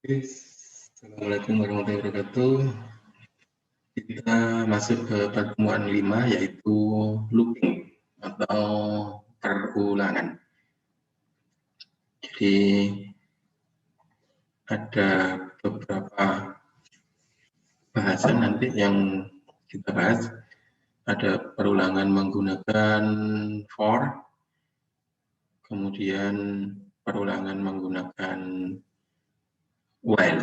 Assalamualaikum warahmatullahi wabarakatuh. Kita masuk ke pertemuan 5, yaitu looping atau perulangan. Jadi ada beberapa bahasan nanti yang kita bahas. Ada perulangan menggunakan for, kemudian perulangan menggunakan while.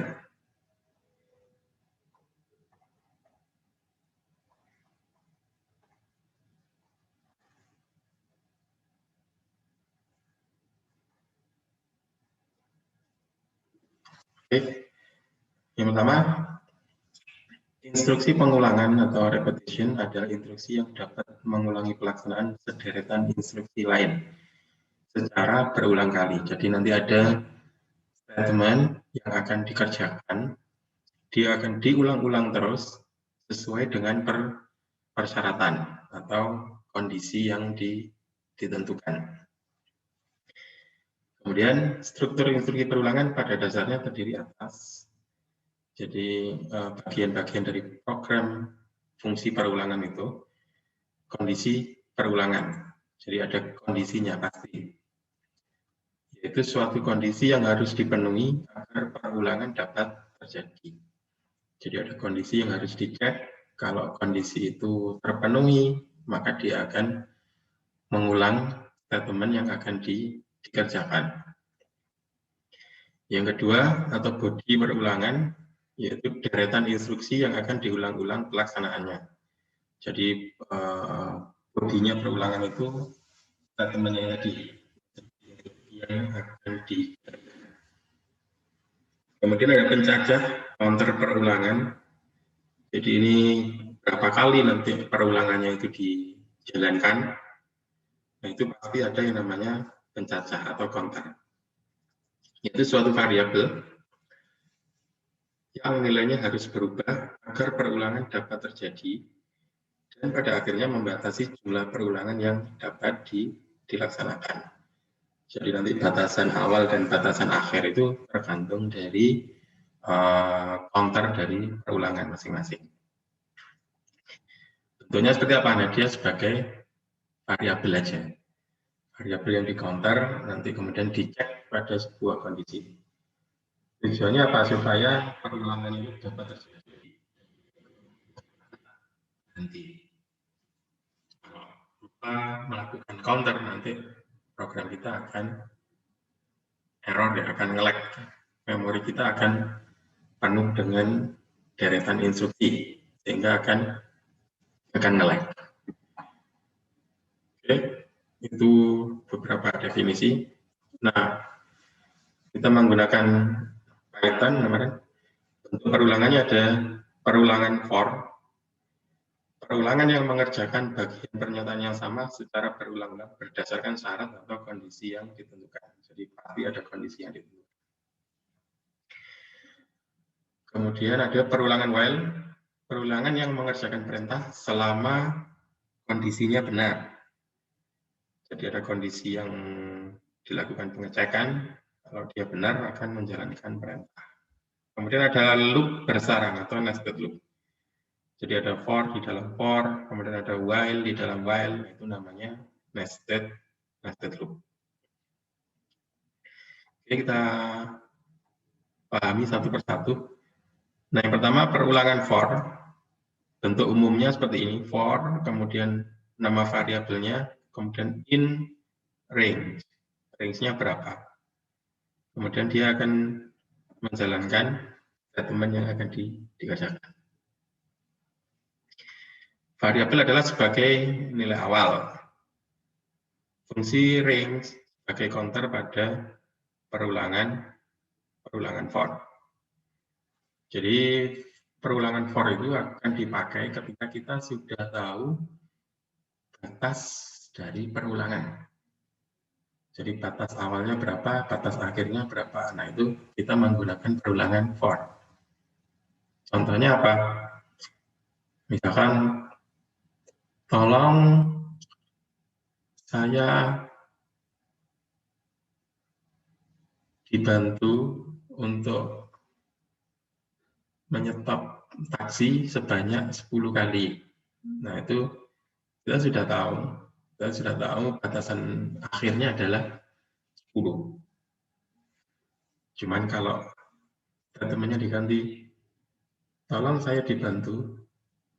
Oke, yang pertama, instruksi pengulangan atau repetition adalah instruksi yang dapat mengulangi pelaksanaan sederetan instruksi lain secara berulang kali. Jadi nanti ada statement yang akan dikerjakan, dia akan diulang-ulang terus sesuai dengan persyaratan atau kondisi yang ditentukan. Kemudian struktur instruksi perulangan pada dasarnya terdiri atas, jadi bagian-bagian dari program fungsi perulangan itu kondisi perulangan. Jadi ada kondisinya pasti, yaitu suatu kondisi yang harus dipenuhi agar perulangan dapat terjadi. Jadi ada kondisi yang harus dicek. Kalau kondisi itu terpenuhi, maka dia akan mengulang statement yang akan dikerjakan. Yang kedua, atau bodi perulangan, yaitu deretan instruksi yang akan diulang-ulang pelaksanaannya. Jadi bodinya perulangan itu statementnya tadi yang akan kemudian ada pencacah counter perulangan. Jadi ini berapa kali nanti perulangannya itu dijalankan. Nah, itu pasti ada yang namanya pencacah atau counter. Itu suatu variabel yang nilainya harus berubah agar perulangan dapat terjadi dan pada akhirnya membatasi jumlah perulangan yang dapat dilaksanakan. Jadi nanti batasan awal dan batasan akhir itu tergantung dari counter dari perulangan masing-masing. Bentuknya seperti apa? Nah, dia sebagai variabel aja. Variabel yang di counter nanti kemudian dicek pada sebuah kondisi. Tujuannya apa? Supaya perulangan itu dapat terjadi. Nanti kalau lupa melakukan counter, nanti program kita akan error, ya, akan nge-lag. Memori kita akan penuh dengan deretan instruksi, sehingga akan nge-lag. Oke, itu beberapa definisi. Nah, kita menggunakan Python kemarin. Bentuk perulangannya ada perulangan for. Perulangan yang mengerjakan bagian pernyataan yang sama secara berulang-ulang berdasarkan syarat atau kondisi yang ditentukan. Jadi pasti ada kondisi yang ditentukan. Kemudian ada perulangan while. Perulangan yang mengerjakan perintah selama kondisinya benar. Jadi ada kondisi yang dilakukan pengecekan, kalau dia benar akan menjalankan perintah. Kemudian ada loop bersarang atau nested loop. Jadi ada for di dalam for, kemudian ada while di dalam while, itu namanya nested loop. Oke, kita pahami satu persatu. Nah, yang pertama perulangan for. Bentuk umumnya seperti ini, for, kemudian nama variabelnya, kemudian in range. Range-nya berapa. Kemudian dia akan menjalankan statement yang akan dikerjakan. Variabel adalah sebagai nilai awal. Fungsi range sebagai counter pada perulangan for. Jadi perulangan for itu akan dipakai ketika kita sudah tahu batas dari perulangan. Jadi batas awalnya berapa, batas akhirnya berapa. Nah, itu kita menggunakan perulangan for. Contohnya apa? Misalkan, tolong saya dibantu untuk menyetop taksi sebanyak 10 kali. Nah, itu kita sudah tahu batasan akhirnya adalah 10. Cuman kalau temannya diganti, tolong saya dibantu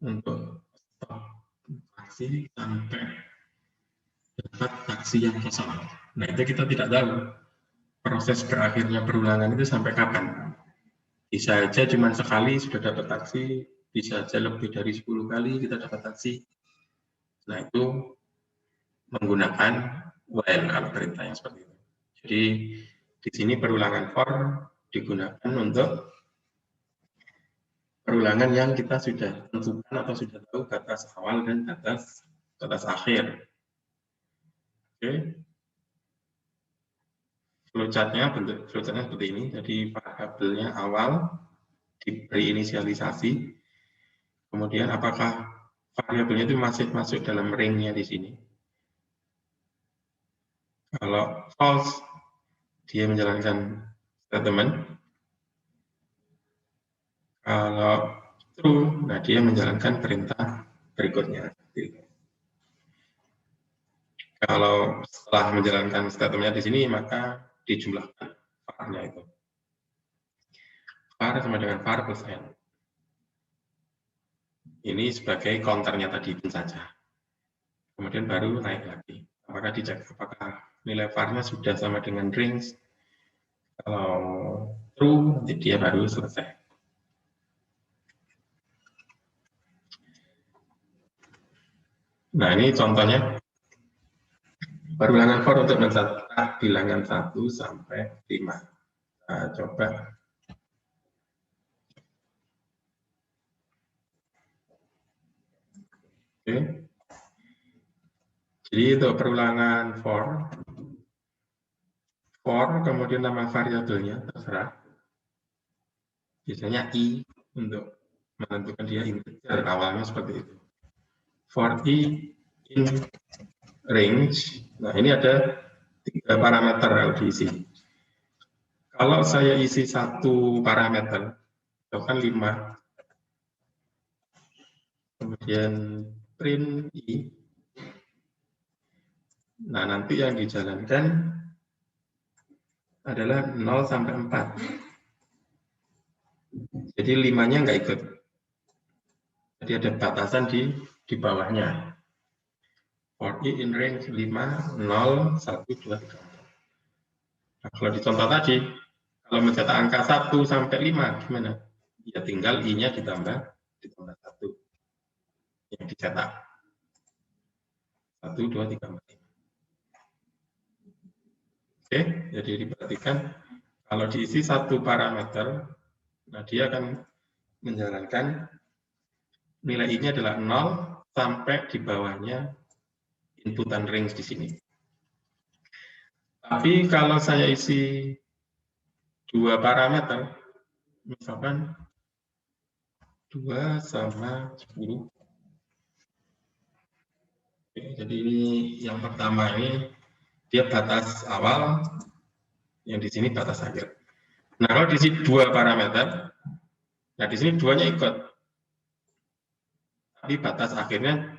untuk stop taksi sampai dapat taksi yang kosong. Nah, itu kita tidak tahu proses berakhirnya perulangan itu sampai kapan. Bisa aja cuma sekali sudah dapat taksi, bisa aja lebih dari 10 kali kita dapat taksi. Nah, itu menggunakan while kalau perintah yang seperti itu. Jadi di sini perulangan for digunakan untuk perulangan yang kita sudah tentukan atau sudah tahu batas awal dan batas akhir. Oke. Flowchart-nya seperti ini. Jadi variabelnya awal diberi inisialisasi. Kemudian apakah variabelnya itu masih masuk dalam ring-nya di sini? Kalau false, dia menjalankan statement. Kalau true, nah dia menjalankan perintah berikutnya. Kalau setelah menjalankan statementnya di sini, maka dijumlahkan var-nya itu. Var sama dengan var plus n. Ini sebagai counternya tadi pun saja. Kemudian baru naik lagi. Apakah dicek apakah nilai var-nya sudah sama dengan range. Kalau true, nanti dia baru selesai. Nah, ini contohnya perulangan for untuk mencatat bilangan 1 sampai 5. Nah, coba. Oke. Jadi untuk perulangan for kemudian nama variabelnya terserah. Biasanya i untuk menentukan dia integer, awalnya seperti itu. For i in range, nah ini ada 3 parameter yang diisi. Kalau saya isi 1 parameter, itu kan 5. Kemudian print i. Nah, nanti yang dijalankan adalah 0 sampai 4. Jadi 5-nya nggak ikut. Jadi ada batasan di bawahnya. For i in range 5, 0, 1, 2, 3. Nah, kalau di contoh tadi, kalau mencetak angka 1 sampai 5, gimana? Ya tinggal i-nya ditambah 1 yang dicetak. 1, 2, 3, 4, 5. Oke, jadi diperhatikan kalau diisi 1 parameter, nah dia akan menjalankan nilai i-nya adalah 0 sampai di bawahnya inputan range di sini. Tapi kalau saya isi 2 parameter, misalkan 2 sama 10. Oke, jadi ini yang pertama ini dia batas awal, yang di sini batas akhir. Nah, kalau di sini 2 parameter, nah di sini 2-nya ikut. Tapi batas akhirnya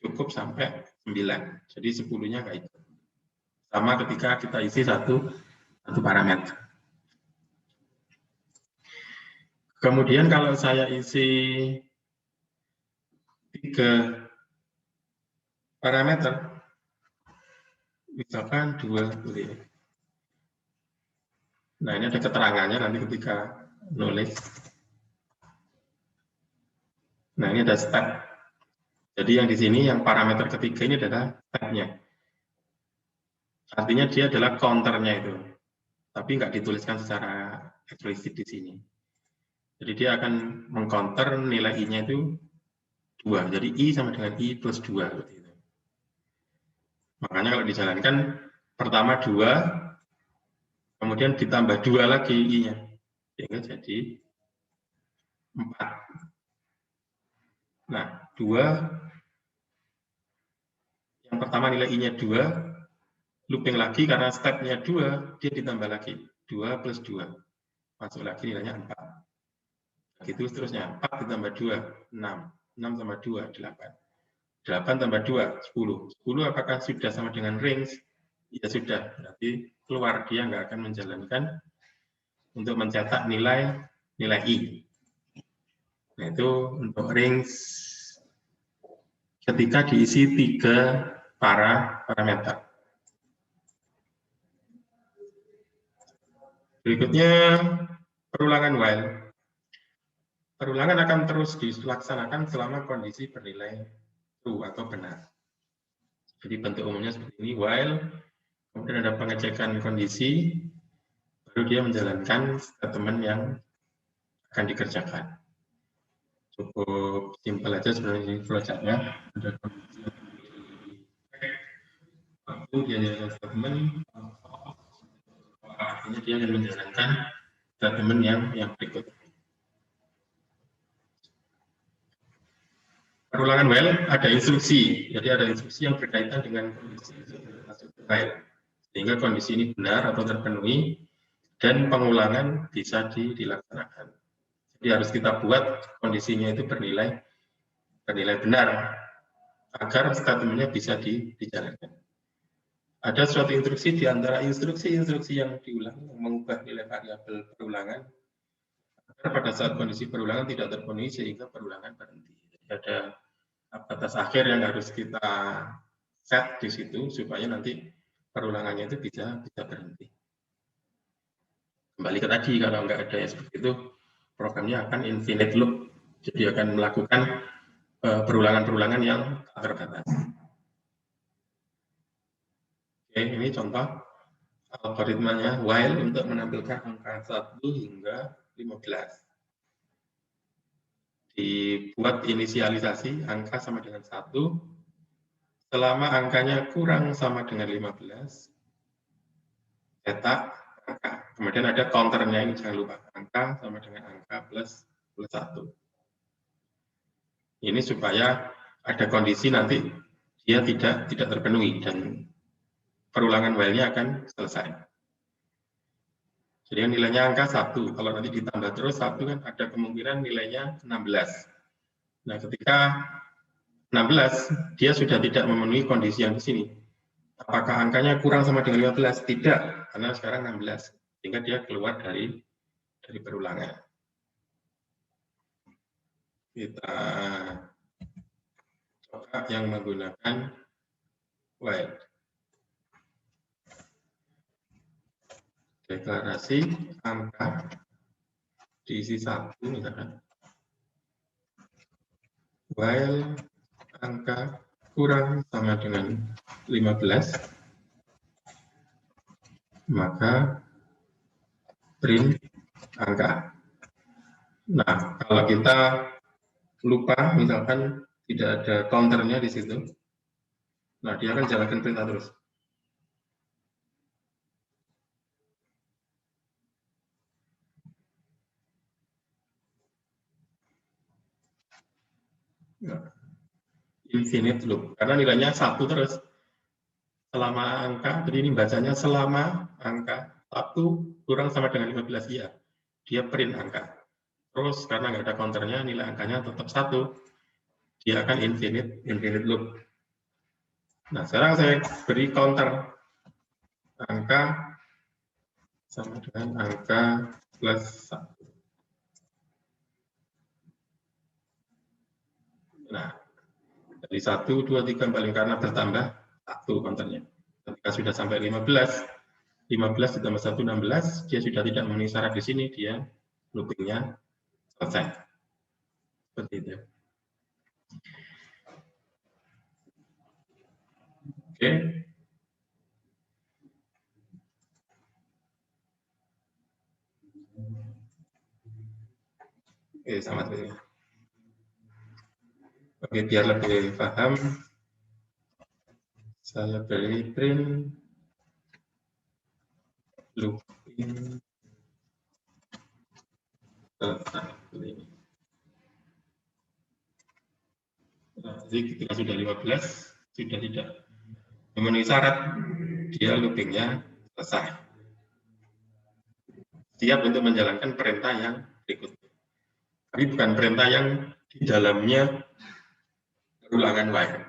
cukup sampai 9. Jadi 10-nya nggak ikut. Sama ketika kita isi satu parameter. Kemudian kalau saya isi 3 parameter, misalkan 2 boleh. Nah, ini ada keterangannya nanti ketika nulis. Nah, ini ada step. Jadi yang di sini, yang parameter ketiga ini adalah step-nya. Artinya dia adalah counter-nya itu. Tapi nggak dituliskan secara eksplisit di sini. Jadi dia akan mengcounter nilai i-nya itu 2. Jadi i sama dengan i plus 2. Gitu. Makanya kalau dijalankan, pertama 2, kemudian ditambah 2 lagi i-nya. Sehingga jadi 4. Nah, 2, yang pertama nilai i-nya 2, looping lagi karena step-nya 2, dia ditambah lagi. 2 plus 2. Masuk lagi nilainya 4. Begitu seterusnya. 4 ditambah 2, 6. 6 tambah 2, 8. 8 tambah 2, 10. 10 apakah sudah sama dengan range? Ya sudah, berarti keluar, dia nggak akan menjalankan untuk mencetak nilai I. Nah, itu untuk range ketika diisi 3 parameter. Berikutnya perulangan while. Perulangan akan terus dilaksanakan selama kondisi bernilai true atau benar. Jadi bentuk umumnya seperti ini, while, kemudian ada pengecekan kondisi, baru dia menjalankan statement yang akan dikerjakan. Cukup simpel aja sebenarnya ini flowchart-nya. Ada kondisi waktu dia jalankan statement, artinya dia akan menjalankan statement yang berikut. Perulangan while ada instruksi, jadi ada instruksi yang berkaitan dengan kondisi while, sehingga kondisi ini benar atau terpenuhi dan pengulangan bisa dilaksanakan. Jadi harus kita buat kondisinya itu bernilai benar agar statementnya bisa dijalankan. Ada suatu instruksi di antara instruksi-instruksi yang diulang mengubah nilai variabel perulangan agar pada saat kondisi perulangan tidak terpenuhi sehingga perulangan berhenti. Jadi ada batas akhir yang harus kita set di situ supaya nanti perulangannya itu bisa berhenti. Kembali ke tadi, kalau nggak ada yang seperti itu, programnya akan infinite loop, jadi akan melakukan perulangan-perulangan yang tak terbatas. Oke, ini contoh algoritmanya while untuk menampilkan angka 1 hingga 15. Dibuat inisialisasi angka sama dengan 1, selama angkanya kurang sama dengan 15, cetak angka. Kemudian ada counternya, ini jangan lupa, angka sama dengan angka plus 1. Ini supaya ada kondisi nanti dia tidak terpenuhi dan perulangan while-nya akan selesai. Jadi nilainya angka 1, kalau nanti ditambah terus 1 kan ada kemungkinan nilainya 16. Nah, ketika 16, dia sudah tidak memenuhi kondisi yang di sini. Apakah angkanya kurang sama dengan 15? Tidak, karena sekarang 16. Sehingga dia keluar dari perulangan. Kita coba yang menggunakan while. Deklarasi angka diisi 1 misalkan. While angka kurang sama dengan 15, maka print angka. Nah, kalau kita lupa, misalkan tidak ada counternya di situ, nah dia akan jalankan perintah terus. Nah, infinite loop, karena nilainya 1 terus. Selama angka, jadi ini bacanya selama angka 1 kurang sama dengan 15, ya, dia print angka. Terus karena nggak ada counternya, nilai angkanya tetap 1, dia akan infinite loop. Nah, sekarang saya beri counter angka sama dengan angka plus 1. Nah, dari 1, 2, 3, paling karena bertambah 1 counternya. Ketika sudah sampai 15 ditambah 1, 16, dia sudah tidak memenuhi syarat di sini, dia loopingnya selesai. Seperti itu. Oke. Oke, selamat pagi. Oke, biar lebih paham, saya beri print looping ini. Nah, jadi ketika sudah 15, sudah tidak memenuhi syarat, dia loopingnya selesai. Siap untuk menjalankan perintah yang berikutnya. Tapi bukan perintah yang di dalamnya perulangan while.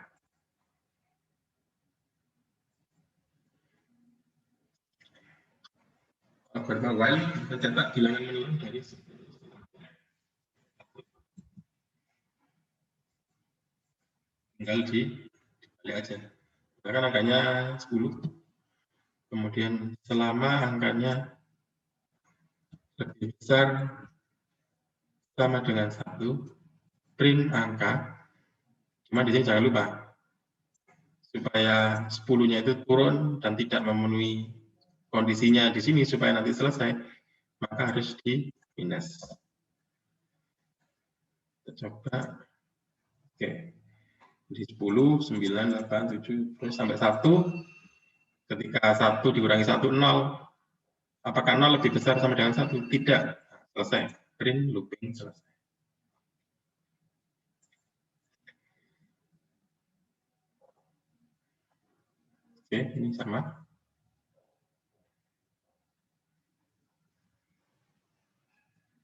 Algoritma while mencetak bilangan menurun dari 10. Tinggal dibalik aja. Bahkan angkanya 10. Kemudian selama angkanya lebih besar sama dengan 1, print angka. Cuma di sini jangan lupa, supaya 10-nya itu turun dan tidak memenuhi kondisinya di sini supaya nanti selesai, maka harus di minus. Kita coba. Oke. Di 10, 9, 8, 7, terus sampai 1. Ketika 1 dikurangi 1, 0. Apakah 0 lebih besar sama dengan 1? Tidak. Selesai. Print looping selesai. Oke, ini sama.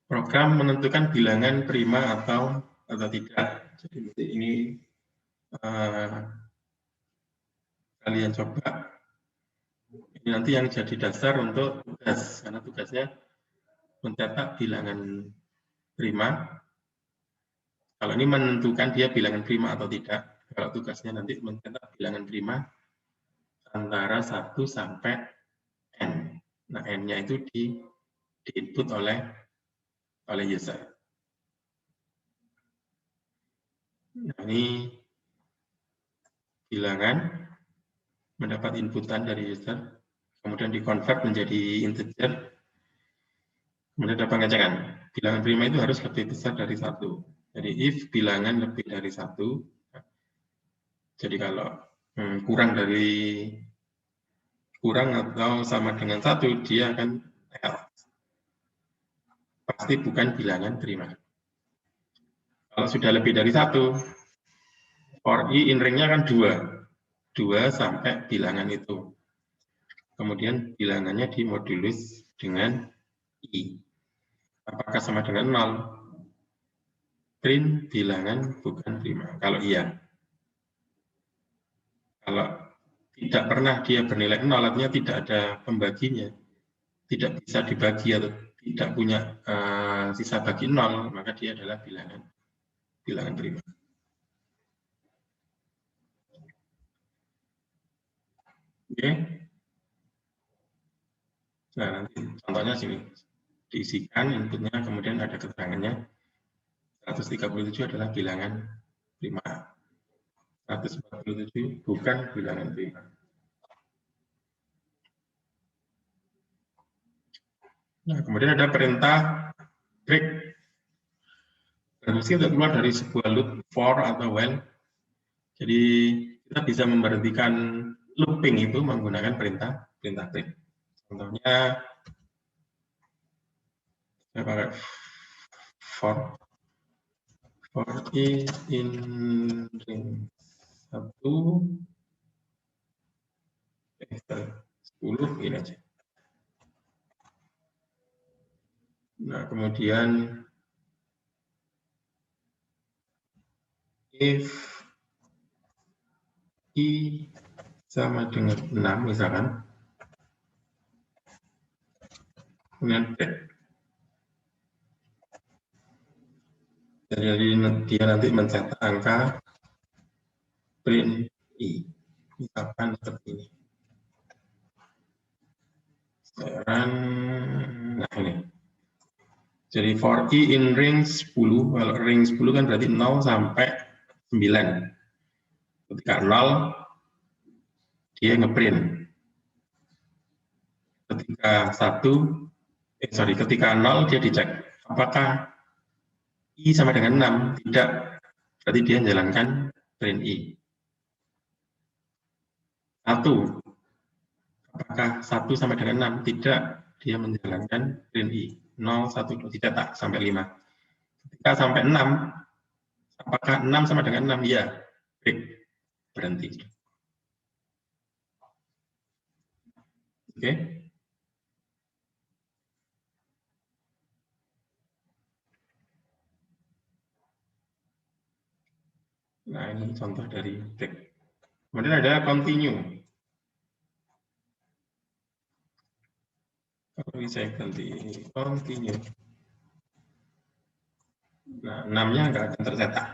Program menentukan bilangan prima atau tidak. Jadi ini kalian coba. Ini nanti yang jadi dasar untuk tugas, karena tugasnya mencetak bilangan prima. Kalau ini menentukan dia bilangan prima atau tidak. Kalau tugasnya nanti mencetak bilangan prima antara 1 sampai n. Nah, n-nya itu di-input oleh user. Nah, ini bilangan mendapat inputan dari user, kemudian dikonvert menjadi integer, kemudian ada pengecekan. Bilangan prima itu harus lebih besar dari 1. Jadi if bilangan lebih dari 1, jadi kalau kurang atau sama dengan 1, dia akan else. Pasti bukan bilangan prima. Kalau sudah lebih dari 1, for i in ring-nya kan 2. 2 sampai bilangan itu. Kemudian bilangannya dimodulus dengan i. Apakah sama dengan 0? Print bilangan bukan prima. Kalau iya. Kalau tidak pernah dia bernilai 0, artinya tidak ada pembaginya. Tidak bisa dibagi atau tidak punya sisa bagi 0, maka dia adalah bilangan prima. Oke. Nah, nanti contohnya sini. Diisikan inputnya, kemudian ada keterangannya. 137 adalah bilangan prima. 147 bukan bilangan prima. Nah, kemudian ada perintah break. Berfungsi untuk keluar dari sebuah loop for atau while. Jadi kita bisa memberhentikan looping itu menggunakan perintah break. Contohnya saya pakai for i in ring 1 10 ini aja. Nah, kemudian if i sama dengan 6 misalkan, kemudian break. Jadi dia nanti mencetak angka print i, misalkan seperti ini. Sekarang, nah ini. Jadi for i in ring 10, kalau ring 10 kan berarti 0 sampai 9. Ketika 0, dia ngeprint. Ketika 1, ketika 0 dia dicek apakah i sama dengan 6. Tidak, berarti dia menjalankan print i. 1, apakah 1 sama dengan 6. Tidak, dia menjalankan print i. 0, 1, 2, dicetak sampai 5. Ketika sampai 6, apakah 6 sama dengan 6? Ya, break, berhenti. Oke. Nah, ini contoh dari break. Kemudian ada continue. Kalau saya ganti continue. Nah, 6-nya nggak akan tercetak.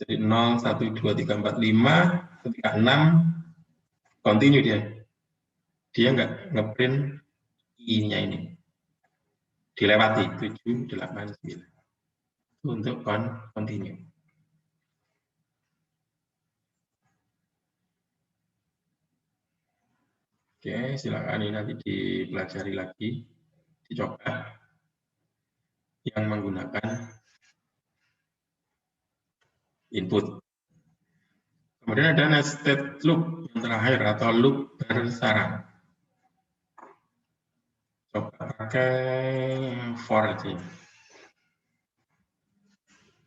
Jadi 0, 1, 2, 3, 4, 5, ketika 6, continue dia. Dia nggak ngeprint I-nya ini. Dilewati, 7, 8, 9. Untuk continue. Oke, silakan ini nanti dipelajari lagi, dicoba yang menggunakan input. Kemudian ada nested loop yang terakhir atau loop bersarang. Coba pakai for aja.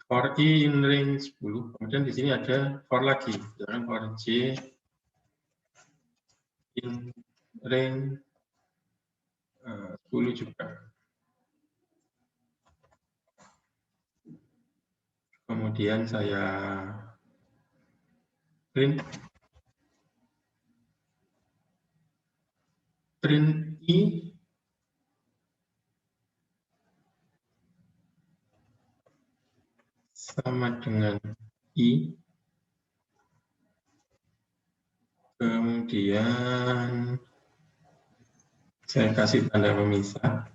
For I in range 10. Kemudian di sini ada for lagi, jangan for J in range 10 juga. Kemudian saya print I sama dengan I. Kemudian saya kasih tanda pemisah.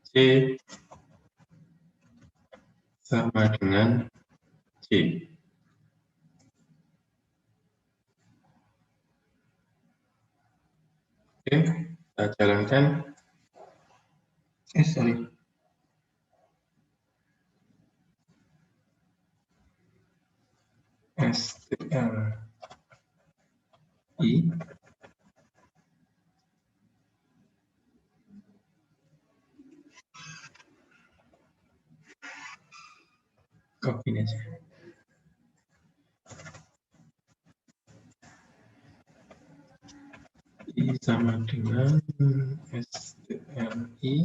C sama dengan C. Oke, kita jalankan. Sorry. STR I copy ini aja. I sama dengan STRI,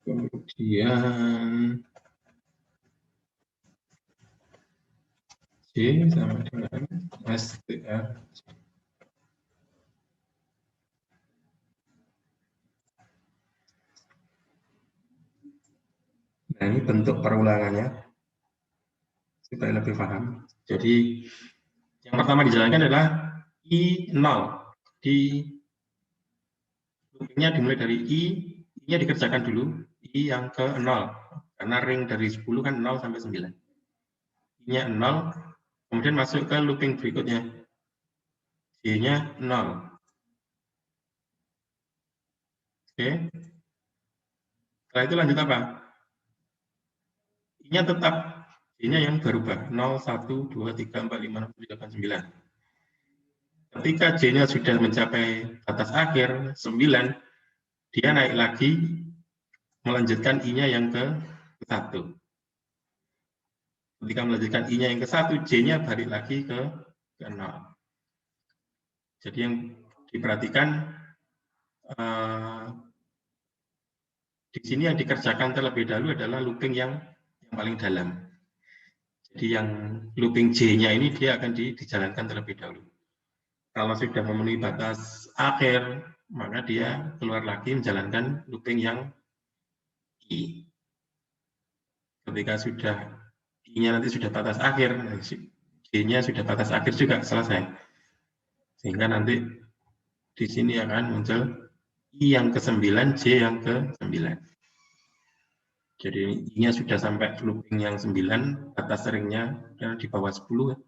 kemudian C sama dengan STR. Nah, ini bentuk perulangannya supaya lebih paham. Jadi yang pertama dijalankan adalah I0. Di loopingnya dimulai dari I-nya dikerjakan dulu, I yang ke 0. Karena ring dari 10 kan 0 sampai 9. I-nya 0, kemudian masuk ke looping berikutnya. J-nya 0. Oke. Setelah itu lanjut apa? I-nya tetap, J-nya yang berubah. 0, 1, 2, 3, 4, 5, 6, 7, 8, 9. Ketika J-nya sudah mencapai batas akhir, 9, dia naik lagi, melanjutkan I-nya yang ke 1. Ketika melanjutkan I-nya yang ke 1, J-nya balik lagi ke 0. Jadi yang diperhatikan, di sini yang dikerjakan terlebih dahulu adalah looping yang paling dalam. Jadi yang looping J-nya ini dia akan dijalankan terlebih dahulu. Kalau sudah memenuhi batas akhir, maka dia keluar lagi menjalankan looping yang I. Ketika sudah I-nya nanti sudah batas akhir, J-nya sudah batas akhir juga selesai. Sehingga nanti di sini akan muncul I yang ke-9, J yang ke-9. Jadi I-nya sudah sampai looping yang 9, batas ringnya di bawah 10.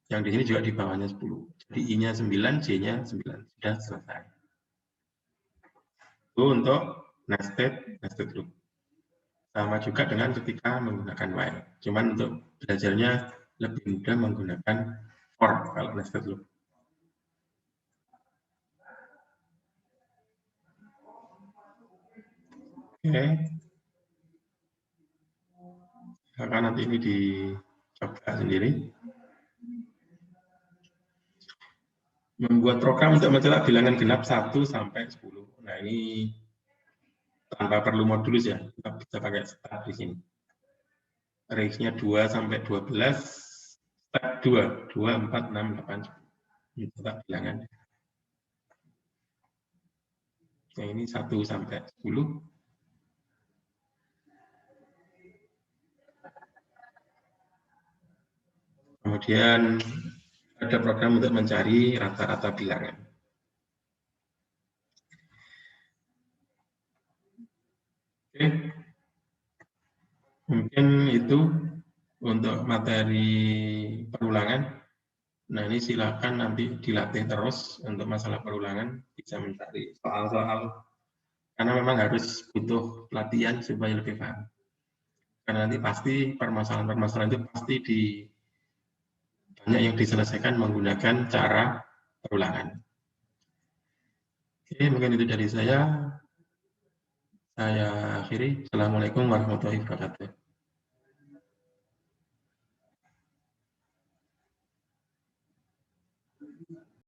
Yang di sini juga di bawahnya 10. Jadi I-nya 9, J-nya 9. Sudah selesai. Itu untuk nested loop. Sama juga dengan ketika menggunakan while. Cuman untuk belajarnya lebih mudah menggunakan for kalau nested loop. Oke. Akan nanti ini dicoba sendiri. Membuat program untuk mencetak bilangan genap 1 sampai 10. Nah, ini tanpa perlu modulus ya, kita bisa pakai start di sini. range-nya 2 sampai 12, step 2, 2, 4, 6, 8. Itu tak bilangan. Yang ini 1 sampai 10. Kemudian ada program untuk mencari rata-rata bilangan. Oke. Mungkin itu untuk materi perulangan. Nah, ini silakan nanti dilatih terus untuk masalah perulangan, bisa mencari soal-soal, karena memang harus butuh pelatihan supaya lebih paham. Karena nanti pasti permasalahan-permasalahan itu pasti banyak yang diselesaikan menggunakan cara perulangan. Oke, mungkin itu dari saya. Saya akhiri. Assalamualaikum warahmatullahi wabarakatuh.